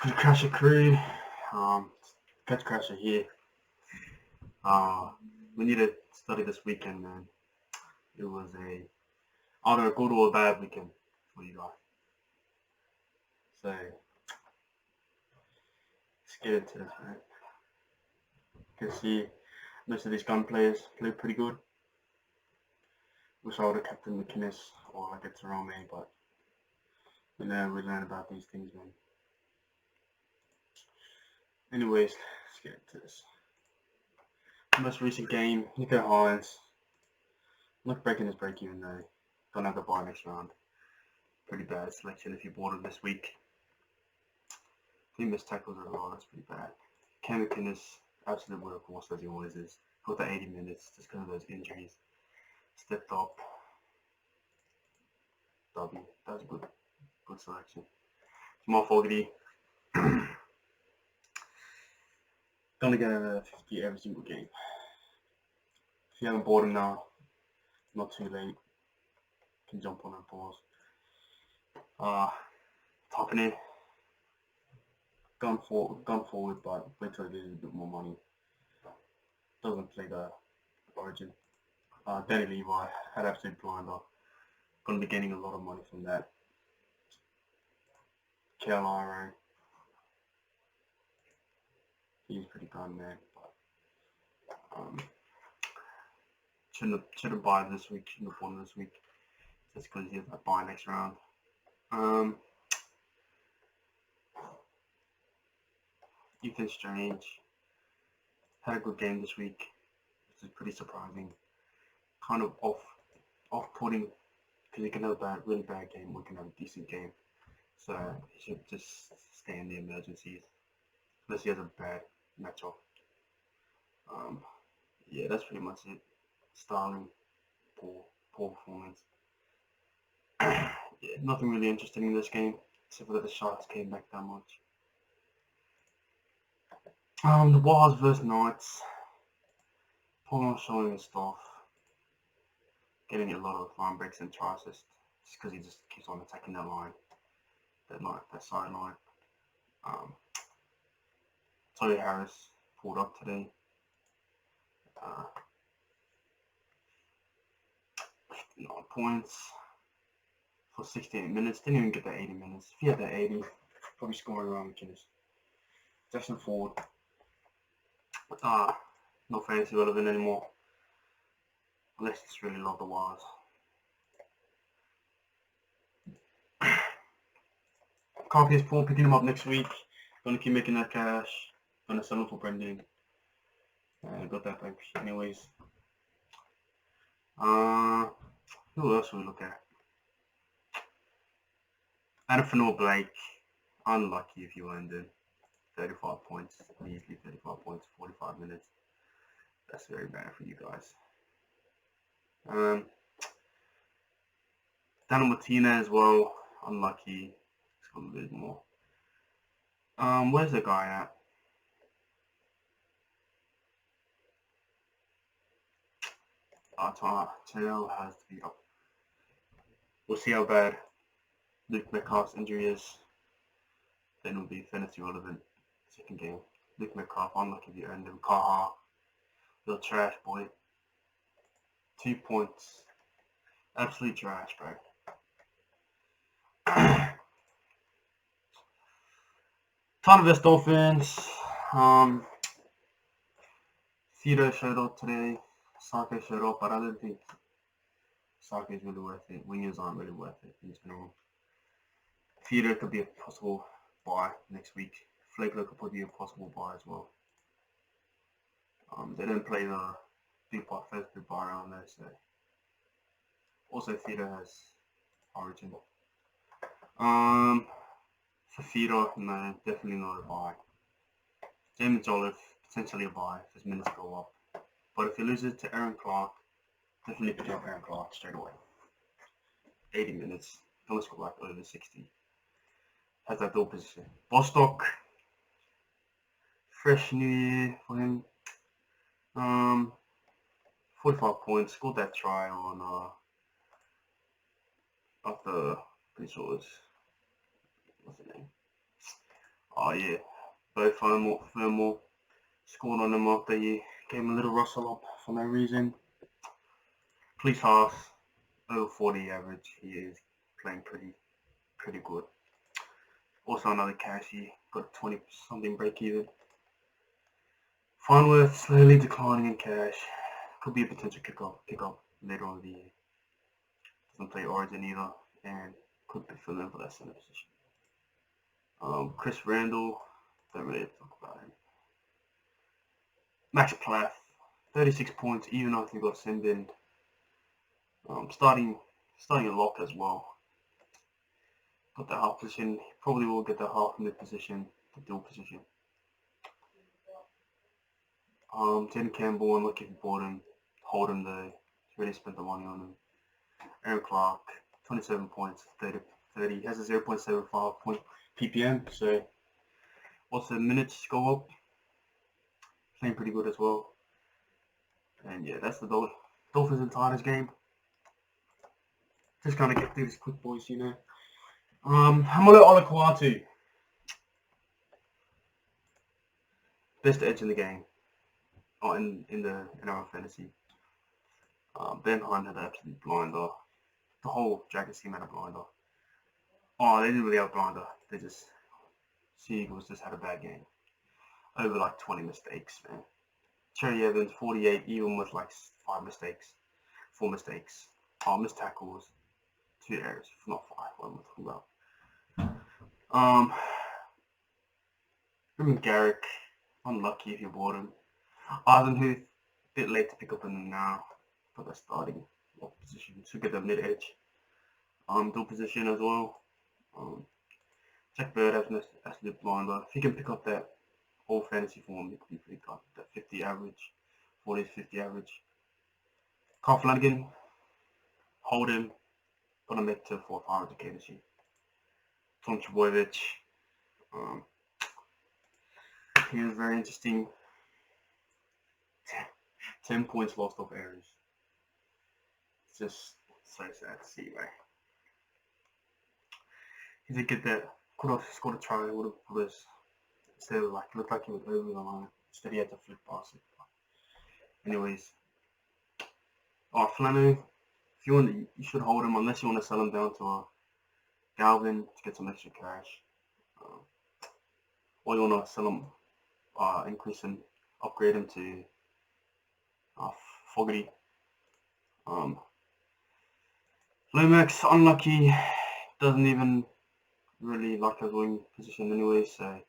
Good Crasher crew. Good Crasher here. We need to study this weekend, man. It was either a good or a bad weekend for you guys. So let's get into this, man. You can see most of these gun players play pretty good. Wish I would have kept McInnes or I get Jerome, but we learn about these things, man. Anyways, let's get into this. Most recent game, Nico Hines. Not breaking his break even though. Gonna have to buy next round. Pretty bad selection if you bought him this week. He missed tackles as well, that's pretty bad. Cam McInnes, absolute workhorse as he always is. Got the 80 minutes just because of those injuries. Stepped up. W. That was a good selection. Jamal Fogarty. Gonna get a 50 every single game. If you haven't bought him now, not too late. Can jump on and pause. Topping gone forward, but wait till it is a bit more money. Doesn't play the Origin. Danny Levi had absolute blinder. Gonna be gaining a lot of money from that. Carlisle, he's pretty good, man. But shouldn't have bought this week. Shouldn't have won this week. Just because he has that buy next round. Ethan Strange had a good game this week, which is pretty surprising. Kind of off-putting because he can have a really bad game or he can have a decent game. So he should just stay in the emergencies unless he has a bad matchup. Yeah, that's pretty much it. Starling, poor performance. Yeah, nothing really interesting in this game except for that the Sharks came back that much. The Wilds versus Knights. Paul showing his stuff. Getting a lot of line breaks and try assists just because he just keeps on attacking that line. That side line. Toby Harris pulled up today. 59 points for 68 minutes. Didn't even get the 80 minutes. If he had the 80, probably scoring around McInnes. Jackson Ford. Not fantasy relevant anymore. Unless you just really love the Wilds. Carpier's Paul picking him up next week. Gonna keep making that cash. Gonna sell him for Brendan. Got that back. Anyways. Who else will we look at? Adam Blake. Unlucky if you earned it. 35 points. Easily 35 points. 45 minutes. That's very bad for you guys. Daniel Martina as well. Unlucky. It's got a bit more. Where's the guy at? Terrell has to be up. We'll see how bad Luke Metcalf's injury is. Then it'll be fantasy relevant. Second game. Luke Metcalf, unlucky if you earned him. Kaha. Little trash boy. 2 points. Absolute trash, bro. Ton of West Dolphins. Theodore showed up today. Sake showed up, but I don't think Sake is really worth it. Wingers aren't really worth it in general. Theodore could be a possible buy next week. Flagler could probably be a possible buy as well. They don't play the first big buy around there, so. Also, Theodore has Origin. For Theodore, no, definitely not a buy. James Jolliffe, potentially a buy if his minutes go up. But if he loses to Aaron Clark, definitely pick up Aaron Clark straight away. 80 minutes, gonna score like over 60. Has that dual position. Bostock, fresh new year for him. 45 points, scored that try on after pretty sure it's what's the name? Oh yeah, both Furmore scored on them after you gave him a little rustle up for no reason. Police Haas, over 40 average. He is playing pretty good. Also another cashy, got 20 something break even. Farnworth slowly declining in cash. Could be a potential kick up later on in the year. Doesn't play Origin either, and could be filling in for that center position. Chris Randall, don't really talk about him. Max Plath, 36 points, even after he got sin-binned. Starting a lock as well. Got the half position. Probably will get the half mid position, the dual position. Jen Campbell, unlucky if you bought him. Hold him though. Really spent the money on him. Aaron Clark, 27 points, 30. Has a 0.75 point PPM. So, what's the minutes go up? Playing pretty good as well. And yeah, that's the Dolphins and Titans game. Just kind of get through this quick, boys, you know. Hamolo Olakwatu. Best edge in the game. Or in our fantasy. Ben Hunt had an absolute blinder. The whole Jackets team had a blinder. Oh, they didn't really have a blinder. They just... Seagulls just had a bad game. Over like 20 mistakes, man. Cherry Evans, 48, even with like 4 mistakes. Missed tackles, 2 errors, not 5. What am I talking about? Garrick, unlucky if you bought him. Eisenhuth, bit late to pick up him now, but they're starting lock position to get the mid edge. Dual position as well. Jack Bird has an absolute blinder. If he can pick up that all fantasy form, it could be pretty tough. That 50 average, 40 to 50 average. Carl Flanagan, hold him, gonna make to 4 500 K this year. Tom Trbojevic, he was very interesting. 10 points lost off errors. It's just so sad to see, right? He did get that. Could have scored a try. Would have put us instead of like looked like he was over the line. Instead he had to flip past it. Anyways, Flano, if you want, you should hold him unless you want to sell him down to a Galvin to get some extra cash. Or you want to sell him, increase him, upgrade him to Fogarty. Lomax, unlucky, doesn't even really like his wing position anyway, so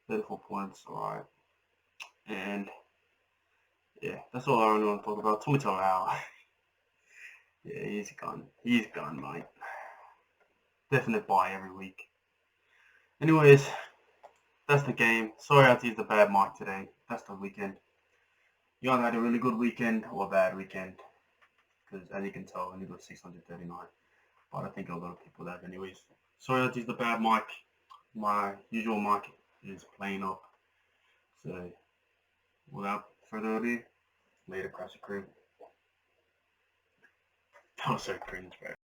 34 points, alright. And yeah, that's all I really want to talk about. Tommy Talau. Yeah, he's gone. He's gone, mate. Definite buy every week. Anyways, that's the game. Sorry I had to use the bad mic today. That's the weekend. You either had a really good weekend or a bad weekend. Because as you can tell, I only got 639. But I think a lot of people have anyways. Sorry I had to use the bad mic. My usual mic is playing up. So, without further ado, later, Crash Crew. That was so cringe, bro.